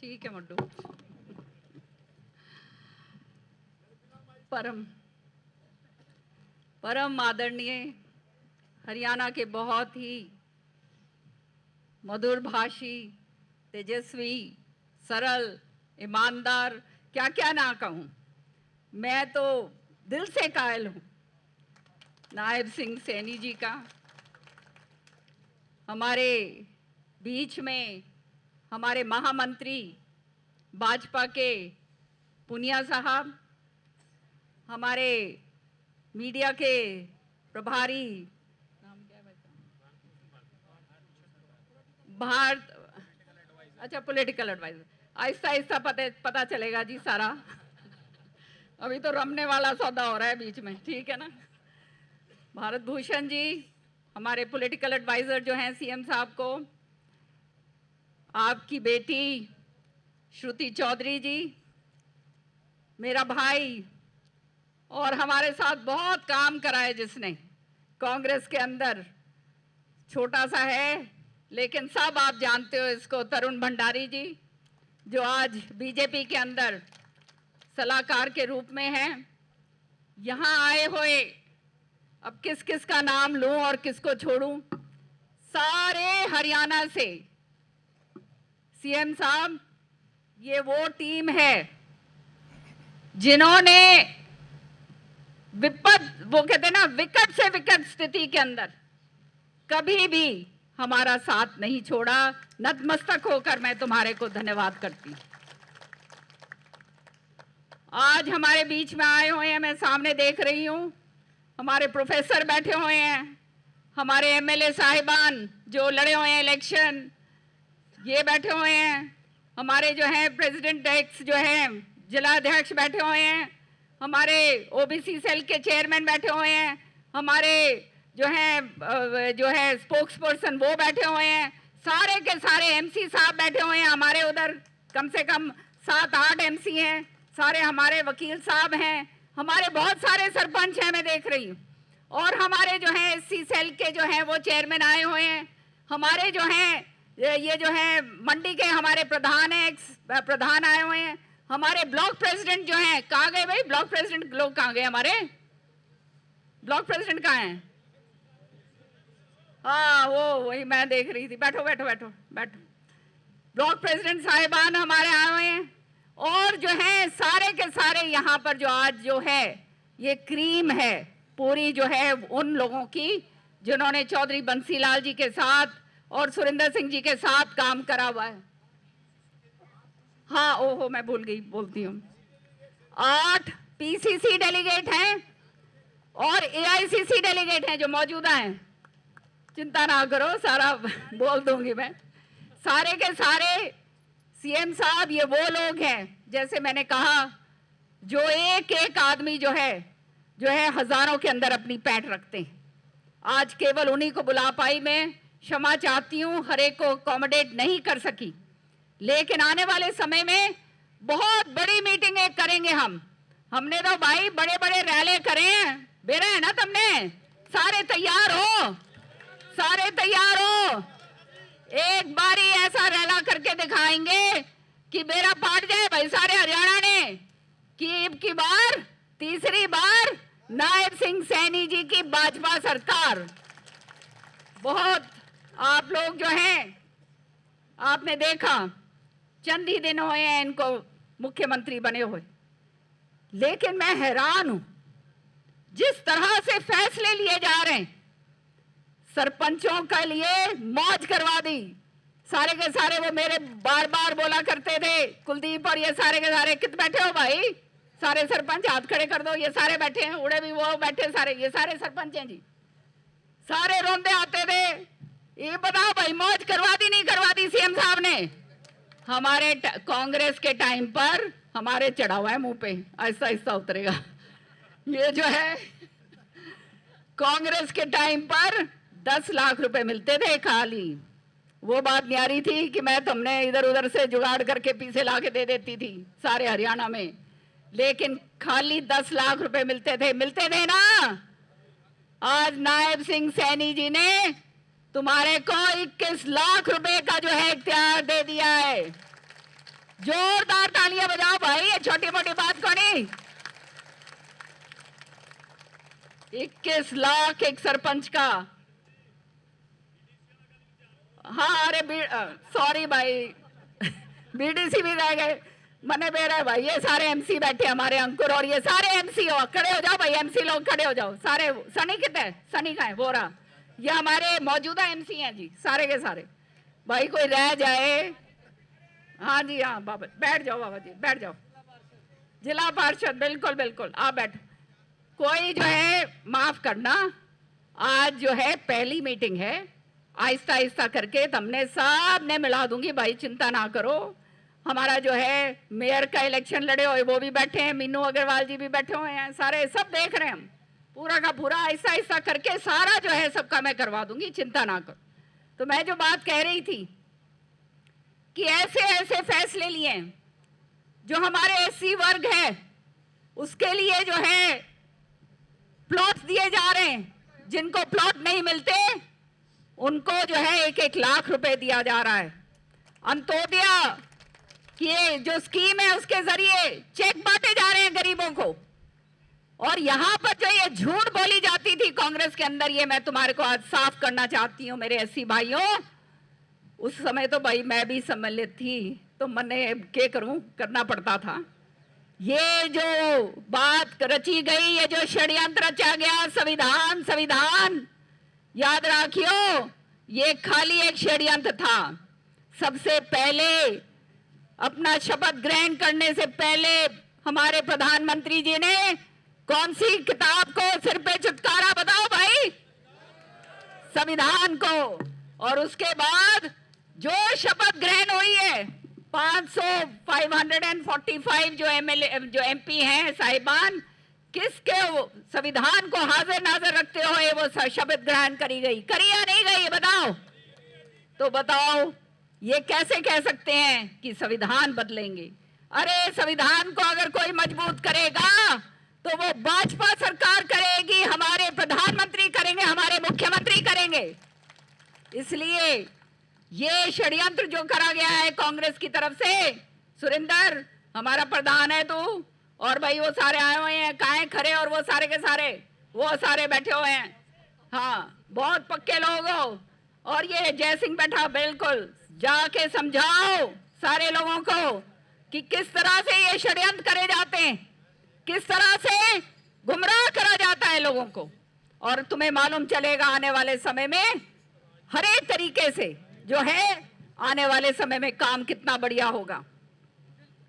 ठीक है मड्डू। परम परम आदरणीय हरियाणा के बहुत ही मधुर भाषी, तेजस्वी, सरल, ईमानदार, क्या क्या ना कहूँ, मैं तो दिल से कायल हूँ नायब सिंह सैनी जी का। हमारे बीच में हमारे महामंत्री भाजपा के पुनिया साहब, हमारे मीडिया के प्रभारी नाम क्या है भारत, अच्छा पॉलिटिकल एडवाइजर, आहिस्ता आहिस्ता पता चलेगा जी सारा। अभी तो रमने वाला सौदा हो रहा है बीच में, ठीक है ना। भारत भूषण जी, हमारे पॉलिटिकल एडवाइजर जो हैं सीएम साहब को, आपकी बेटी श्रुति चौधरी जी, मेरा भाई और हमारे साथ बहुत काम करा है जिसने, कांग्रेस के अंदर छोटा सा है लेकिन सब आप जानते हो इसको, तरुण भंडारी जी, जो आज बीजेपी के अंदर सलाहकार के रूप में हैं। यहाँ आए हुए, अब किस किस का नाम लूं और किसको छोड़ूं, सारे हरियाणा से। सीएम साहब, ये वो टीम है जिन्होंने वो कहते हैं ना, विकट से विकट स्थिति के अंदर कभी भी हमारा साथ नहीं छोड़ा। नतमस्तक होकर मैं तुम्हारे को धन्यवाद करती हूं। आज हमारे बीच में आए हुए हैं, मैं सामने देख रही हूं, हमारे प्रोफेसर बैठे हुए हैं, हमारे एमएलए साहिबान जो लड़े हुए हैं इलेक्शन, ये बैठे हुए हैं, हमारे जो है प्रेसिडेंट एक्स जो है जिलाध्यक्ष बैठे हुए हैं, हमारे ओबीसी सेल के चेयरमैन बैठे हुए हैं, हमारे जो है स्पोक्स पर्सन वो बैठे हुए हैं, सारे के सारे एमसी साहब बैठे हुए हैं, हमारे उधर कम से कम 7-8 एमसी हैं, सारे हमारे वकील साहब हैं, हमारे बहुत सारे सरपंच हैं मैं देख रही हूँ, और हमारे जो है एससी सेल के जो है वो चेयरमैन आए हुए हैं, हमारे जो हैं ये जो है मंडी के हमारे प्रधान है, एक्स प्रधान आए हुए हैं, हमारे ब्लॉक प्रेसिडेंट जो हैं, कहाँ गए भाई ब्लॉक प्रेसिडेंट लोग, कहाँ गए हमारे ब्लॉक प्रेसिडेंट कहाँ हैं? हाँ वो वही मैं देख रही थी, बैठो बैठो बैठो बैठो। ब्लॉक प्रेसिडेंट साहिबान हमारे आए हुए हैं, और जो है सारे के सारे यहाँ पर जो आज जो है ये क्रीम है पूरी जो है उन लोगों की जिन्होंने चौधरी बंसीलाल जी के साथ और सुरेंद्र सिंह जी के साथ काम करा हुआ है। हाँ ओहो मैं भूल गई, बोलती हूँ। 8 पीसीसी डेलीगेट हैं और एआईसीसी डेलीगेट हैं जो मौजूदा हैं, चिंता ना करो सारा बोल दूंगी मैं। सारे के सारे सीएम साहब ये वो लोग हैं, जैसे मैंने कहा, जो एक एक आदमी जो है हजारों के अंदर अपनी पैठ रखते हैं। आज केवल उन्हीं को बुला पाई, मैं क्षमा चाहती हूँ, हर एक को अकोमोडेट नहीं कर सकी, लेकिन आने वाले समय में बहुत बड़ी मीटिंगें करेंगे हमने तो भाई बड़े बड़े रैले करे हैं, बेरा है ना तुमने, सारे तैयार हो, सारे तैयार हो, एक बारी ऐसा रैला करके दिखाएंगे कि बेरा पाट जाए भाई सारे हरियाणा ने, कि अब की बार तीसरी बार नायब सिंह सैनी जी की भाजपा सरकार। बहुत आप लोग जो हैं, आपने देखा चंद ही दिन हुए हैं इनको मुख्यमंत्री बने हुए, लेकिन मैं हैरान हूं जिस तरह से फैसले लिए जा रहे हैं। सरपंचों के लिए मौज करवा दी, सारे के सारे वो मेरे बार बार बोला करते थे, कुलदीप और ये सारे के सारे, कित बैठे हो भाई सारे सरपंच, हाथ खड़े कर दो, ये सारे बैठे हैं, उड़े भी वो बैठे सारे, ये सारे सरपंच हैं जी, सारे रोंदे आते थे, ये बताओ भाई मौज करवा दी नहीं करवा दी सीएम साहब ने? हमारे कांग्रेस के टाइम पर हमारे चढ़ा हुआ है मुंह पे, ऐसा ऐसा उतरेगा, ये जो है कांग्रेस के टाइम पर 10 लाख रुपए मिलते थे खाली, वो बात न्यारी थी कि मैं तुमने इधर उधर से जुगाड़ करके पीछे ला के दे देती थी सारे हरियाणा में, लेकिन खाली 10 लाख रुपए मिलते थे ना। आज नायब सिंह सैनी जी ने तुम्हारे को 21 लाख रुपए का जो है इख्तियार दे दिया है, जोरदार तालियां बजाओ भाई, ये छोटी मोटी बात को नहीं। 21 लाख एक सरपंच का। हाँ अरे सॉरी भाई बीडीसी भी रह गए, मने बेरा है भाई। ये सारे एमसी बैठे हमारे, अंकुर और ये सारे एमसी हो, खड़े हो जाओ भाई, एमसी लोग खड़े हो जाओ सारे। सनी कितने, सनी का है वो रहा, ये हमारे मौजूदा एमसी हैं जी सारे के सारे। भाई कोई रह जाए, हाँ जी हाँ बाबा, बैठ जाओ बाबा जी, बैठ जाओ। जिला पार्षद, बिल्कुल बिल्कुल आप बैठो। कोई जो है माफ करना, आज जो है पहली मीटिंग है, आहिस्ता आहिस्ता करके तुमने सब ने मिला दूंगी भाई, चिंता ना करो। हमारा जो है मेयर का इलेक्शन लड़े हुए वो भी बैठे हैं, मीनू अग्रवाल जी भी बैठे हुए हैं, सारे सब देख रहे हैं हम। पूरा का पूरा आहिस्ता आहिस्ता करके सारा जो है सबका मैं करवा दूंगी, चिंता ना करो। तो मैं जो बात कह रही थी कि ऐसे ऐसे फैसले लिए जो हमारे एससी वर्ग है उसके लिए जो है प्लॉट दिए जा रहे हैं, जिनको प्लॉट नहीं मिलते उनको जो है 1-1 लाख रुपए दिया जा रहा है। अंत्योदय की ये जो स्कीम है उसके जरिए चेक बांटे जा रहे हैं गरीबों को। और यहां पर जो ये झूठ बोली जाती थी कांग्रेस के अंदर, ये मैं तुम्हारे को आज साफ करना चाहती हूं मेरे एससी भाइयों। उस समय तो भाई मैं भी सम्मिलित थी, तो मैंने क्या करूं, करना पड़ता था। ये जो बात रची गई, ये जो षड्यंत्र रचा गया, संविधान संविधान, याद रखियो ये खाली एक षड्यंत्र था। सबसे पहले अपना शपथ ग्रहण करने से पहले हमारे प्रधानमंत्री जी ने कौन सी किताब को सिर पे चुटकारा, बताओ भाई, संविधान को। और उसके बाद जो शपथ ग्रहण हुई है 545 जो एमएलए जो एमपी हैं साहिबान, किसके संविधान को हाजिर नाजिर रखते हुए वो शपथ ग्रहण करी गई, करी या नहीं गई, बताओ। तो बताओ ये कैसे कह सकते हैं कि संविधान बदलेंगे? अरे संविधान को अगर कोई मजबूत करेगा तो वो भाजपा सरकार करेगी, हमारे प्रधानमंत्री करेंगे, हमारे मुख्यमंत्री करेंगे। इसलिए ये षड्यंत्र जो करा गया है कांग्रेस की तरफ से, सुरेंद्र हमारा प्रधान है तू, और भाई वो सारे आए हुए हैं, काहे खड़े, और वो सारे के सारे वो सारे बैठे हुए हैं, हाँ बहुत पक्के लोग हो। और ये जय सिंह बैठा, बिल्कुल जाके समझाओ सारे लोगों को कि किस तरह से ये षड्यंत्र करे जाते हैं, किस तरह से गुमराह करा जाता है लोगों को। और तुम्हें मालूम चलेगा आने वाले समय में हर एक तरीके से जो है आने वाले समय में काम कितना बढ़िया होगा।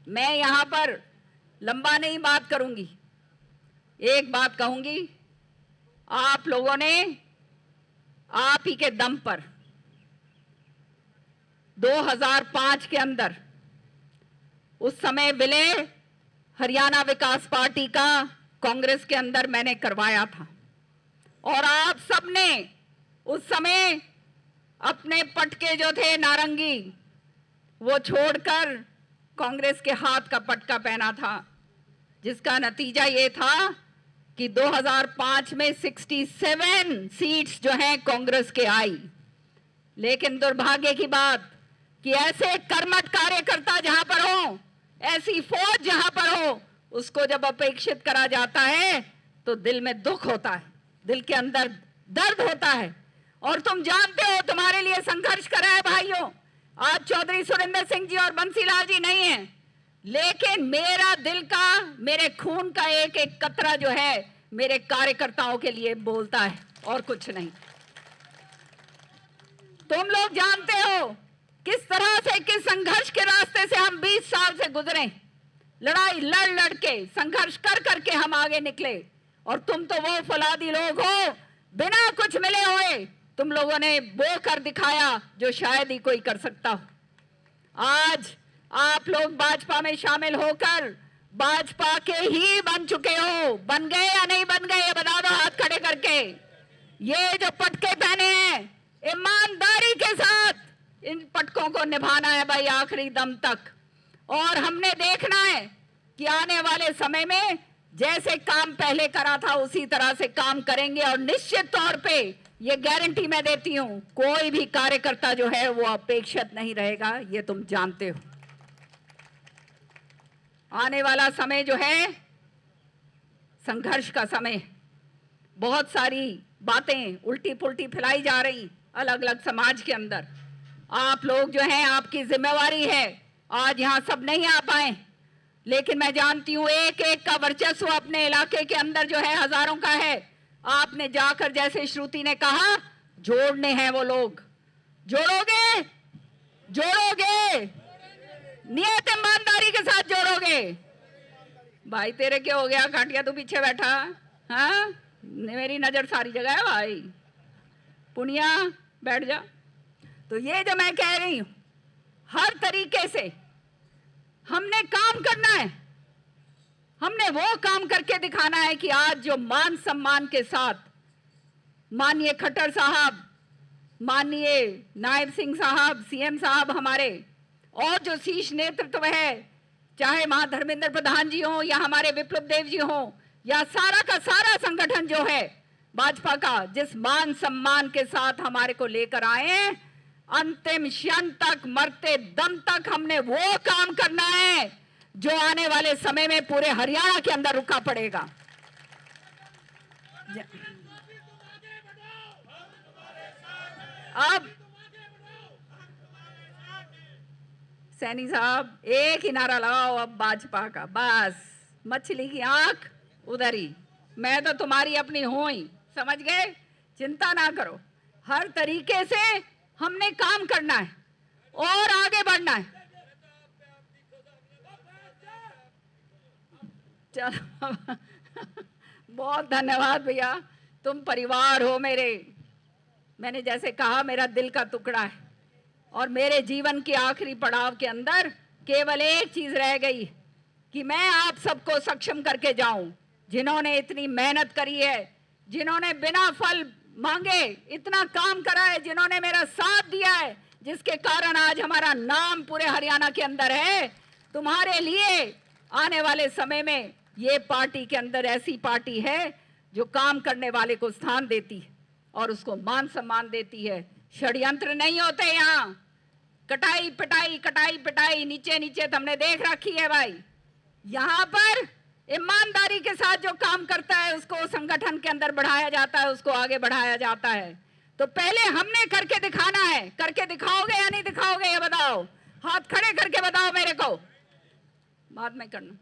मैं यहां पर लंबा नहीं बात करूंगी, एक बात कहूंगी, आप लोगों ने आप ही के दम पर 2005 के अंदर, उस समय विलय हरियाणा विकास पार्टी का कांग्रेस के अंदर मैंने करवाया था, और आप सबने उस समय अपने पटके जो थे नारंगी वो छोड़कर कांग्रेस के हाथ का पटका पहना था, जिसका नतीजा ये था कि 2005 में 67 सीट्स जो हैं कांग्रेस के आई। लेकिन दुर्भाग्य की बात कि ऐसे कर्मठ कार्यकर्ता जहां पर हो, ऐसी फौज जहां पर हो, उसको जब अपेक्षित करा जाता है तो दिल में दुख होता है, दिल के अंदर दर्द होता है। और तुम जानते हो तुम्हारे लिए संघर्ष करा है भाइयों, आज चौधरी सुरेंद्र सिंह जी और बंसीलाल जी नहीं है, लेकिन मेरा दिल का, मेरे खून का एक एक कतरा जो है मेरे कार्यकर्ताओं के लिए बोलता है, और कुछ नहीं। तुम लोग जानते हो किस तरह से, किस संघर्ष के रास्ते से हम 20 साल से गुजरे, लड़ाई लड़ लड़ के, संघर्ष कर करके हम आगे निकले। और तुम तो वो फौलादी लोग हो, बिना कुछ मिले हुए तुम लोगों ने वो कर दिखाया जो शायद ही कोई कर सकता हो। आज आप लोग भाजपा में शामिल होकर भाजपा के ही बन चुके हो, बन गए या नहीं बन गए, ये बता दो हाथ खड़े करके। ये जो पटके पहने हैं, ईमानदारी के साथ इन पटकों को निभाना है भाई आखिरी दम तक। और हमने देखना है कि आने वाले समय में जैसे काम पहले करा था उसी तरह से काम करेंगे, और निश्चित तौर पे ये गारंटी मैं देती हूं, कोई भी कार्यकर्ता जो है वो अपेक्षित नहीं रहेगा, ये तुम जानते हो। आने वाला समय जो है संघर्ष का समय, बहुत सारी बातें उल्टी पुल्टी फैलाई जा रही अलग अलग समाज के अंदर। आप लोग जो हैं, आपकी जिम्मेवारी है, आज यहाँ सब नहीं आ पाए, लेकिन मैं जानती हूँ एक एक का वर्चस्व अपने इलाके के अंदर जो है हजारों का है। आपने जाकर, जैसे श्रुति ने कहा, जोड़ने हैं वो लोग। जोड़ोगे? जोड़ोगे? नियत ईमानदारी के साथ जोड़ोगे? भाई तेरे क्या हो गया, काटिया तू पीछे बैठा? हाँ, मेरी नजर सारी जगह है भाई। पुनिया बैठ जा। तो ये जो मैं कह रही हूं, हर तरीके से हमने काम करना है। हमने वो काम करके दिखाना है कि आज जो मान सम्मान के साथ माननीय खट्टर साहब, माननीय नायब सिंह साहब, सीएम साहब हमारे, और जो शीर्ष नेतृत्व है, चाहे वहां धर्मेंद्र प्रधान जी हो या हमारे विप्लव देव जी हो या सारा का सारा संगठन जो है भाजपा का, जिस मान सम्मान के साथ हमारे को लेकर आए, अंतिम क्षण तक, मरते दम तक हमने वो काम करना है जो आने वाले समय में पूरे हरियाणा के अंदर रुका पड़ेगा। अब सैनी साहब एक ही नारा लगाओ अब भाजपा का, बस मछली की आंख उधर ही। मैं तो तुम्हारी अपनी हूं ही, समझ गए? चिंता ना करो, हर तरीके से हमने काम करना है और आगे बढ़ना है। चलो बहुत धन्यवाद भैया, तुम परिवार हो मेरे। मैंने जैसे कहा, मेरा दिल का टुकड़ा है और मेरे जीवन के आखिरी पड़ाव के अंदर केवल एक चीज रह गई कि मैं आप सबको सक्षम करके जाऊं। जिन्होंने इतनी मेहनत करी है, जिन्होंने बिना फल मांगे इतना काम करा है, जिन्होंने मेरा साथ दिया है, जिसके कारण आज हमारा नाम पूरे हरियाणा के अंदर है, तुम्हारे लिए आने वाले समय में ये पार्टी के अंदर ऐसी पार्टी है जो काम करने वाले को स्थान देती है और उसको मान सम्मान देती है। षड्यंत्र नहीं होते यहाँ, कटाई पिटाई कटाई पिटाई नीचे नीचे तो हमने देख रखी है भाई। यहाँ पर ईमानदारी के साथ जो काम करता है उसको संगठन के अंदर बढ़ाया जाता है, उसको आगे बढ़ाया जाता है। तो पहले हमने करके दिखाना है। करके दिखाओगे या नहीं दिखाओगे ये बताओ? हाथ खड़े करके बताओ मेरे को, बाद में करना।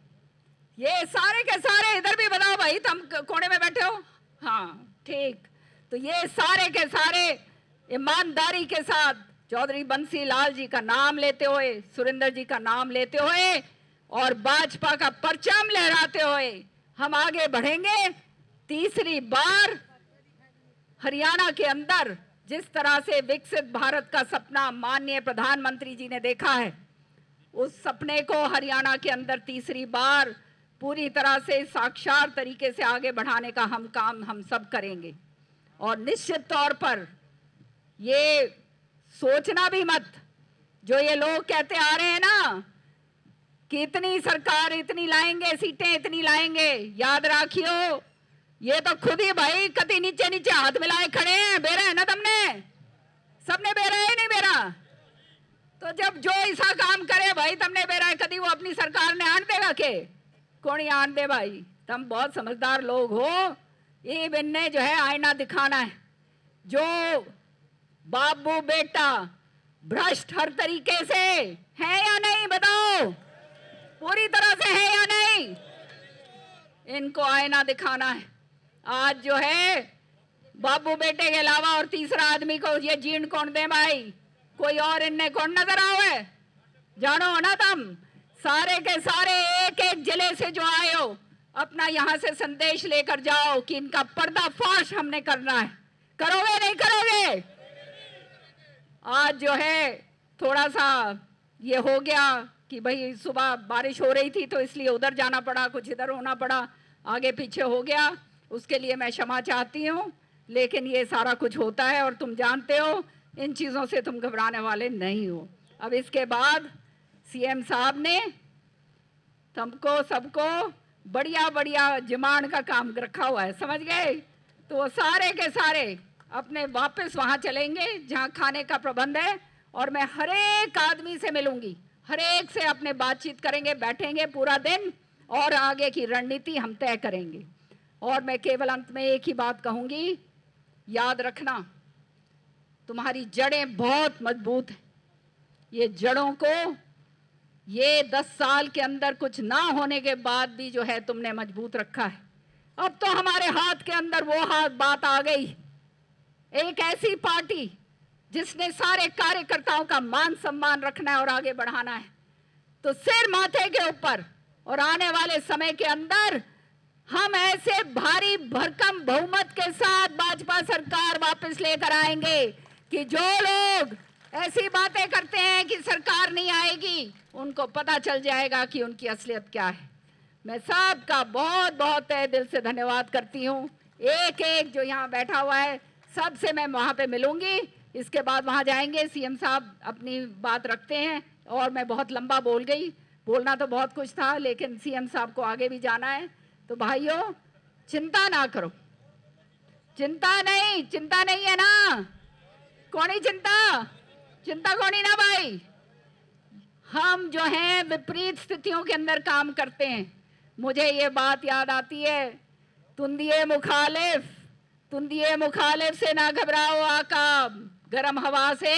ये सारे के सारे इधर भी बताओ भाई, तुम कोने में बैठे हो? हाँ ठीक। तो ये सारे के सारे ईमानदारी के साथ चौधरी बंसी लाल जी का नाम लेते हुए, सुरेंद्र जी का नाम लेते हुए और भाजपा का परचम लहराते हुए हम आगे बढ़ेंगे। तीसरी बार हरियाणा के अंदर जिस तरह से विकसित भारत का सपना माननीय प्रधानमंत्री जी ने देखा है, उस सपने को हरियाणा के अंदर तीसरी बार पूरी तरह से साक्षात तरीके से आगे बढ़ाने का हम सब करेंगे। और निश्चित तौर पर ये सोचना भी मत, जो ये लोग कहते आ रहे हैं ना कि इतनी सरकार इतनी लाएंगे, सीटें इतनी लाएंगे, याद रखियो ये तो खुद ही भाई कति नीचे नीचे हाथ मिलाए खड़े हैं। बेरा है ना तुमने, सबने बेरा है नहीं बेरा? तो जब जो ऐसा काम करे भाई तुमने बेरा है, कभी वो अपनी सरकार ने आन देगा के? कौन ही आन दे भाई? तुम बहुत समझदार लोग हो। ये बिन्ने जो है आईना दिखाना है। जो बाबू बेटा भ्रष्ट हर तरीके से है या नहीं बताओ? पूरी तरह से है या नहीं? इनको आईना दिखाना है। आज जो है बाबू बेटे के अलावा और तीसरा आदमी को ये जीर्ण कौन दे भाई? कोई और इनने कौन नजर आओ? जानो ना तुम सारे के सारे एक एक जिले से जो आए हो, अपना यहां से संदेश लेकर जाओ कि इनका पर्दाफाश हमने करना है। करोगे नहीं करोगे? आज जो है थोड़ा सा ये हो गया कि भाई सुबह बारिश हो रही थी तो इसलिए उधर जाना पड़ा, कुछ इधर होना पड़ा, आगे पीछे हो गया, उसके लिए मैं क्षमा चाहती हूँ। लेकिन ये सारा कुछ होता है और तुम जानते हो, इन चीज़ों से तुम घबराने वाले नहीं हो। अब इसके बाद सीएम साहब ने तुमको सबको बढ़िया बढ़िया जिमाण का काम रखा हुआ है, समझ गए? तो वो सारे के सारे अपने वापस वहाँ चलेंगे जहाँ खाने का प्रबंध है और मैं हर एक आदमी से मिलूंगी, हर एक से अपने बातचीत करेंगे, बैठेंगे पूरा दिन और आगे की रणनीति हम तय करेंगे। और मैं केवल अंत में एक ही बात कहूंगी, याद रखना तुम्हारी जड़ें बहुत मजबूत हैं। ये जड़ों को ये 10 साल के अंदर कुछ ना होने के बाद भी जो है तुमने मजबूत रखा है। अब तो हमारे हाथ के अंदर वो बात आ गई, एक ऐसी पार्टी जिसने सारे कार्यकर्ताओं का मान सम्मान रखना है और आगे बढ़ाना है। तो सिर माथे के ऊपर, और आने वाले समय के अंदर हम ऐसे भारी भरकम बहुमत के साथ भाजपा सरकार वापस लेकर आएंगे कि जो लोग ऐसी बातें करते हैं कि सरकार नहीं आएगी, उनको पता चल जाएगा कि उनकी असलियत क्या है। मैं सबका बहुत बहुत तहे दिल से धन्यवाद करती हूँ। एक एक जो यहाँ बैठा हुआ है सबसे मैं वहाँ पे मिलूंगी, इसके बाद वहाँ जाएंगे। सीएम साहब अपनी बात रखते हैं और मैं बहुत लंबा बोल गई, बोलना तो बहुत कुछ था, लेकिन सीएम साहब को आगे भी जाना है। तो भाइयों चिंता ना करो, चिंता नहीं है ना, कौनी चिंता कौनी ना भाई। हम जो हैं विपरीत स्थितियों के अंदर काम करते हैं। मुझे ये बात याद आती है, तुंदिए मुखालिफ से ना घबराओ आका, गरम हवा से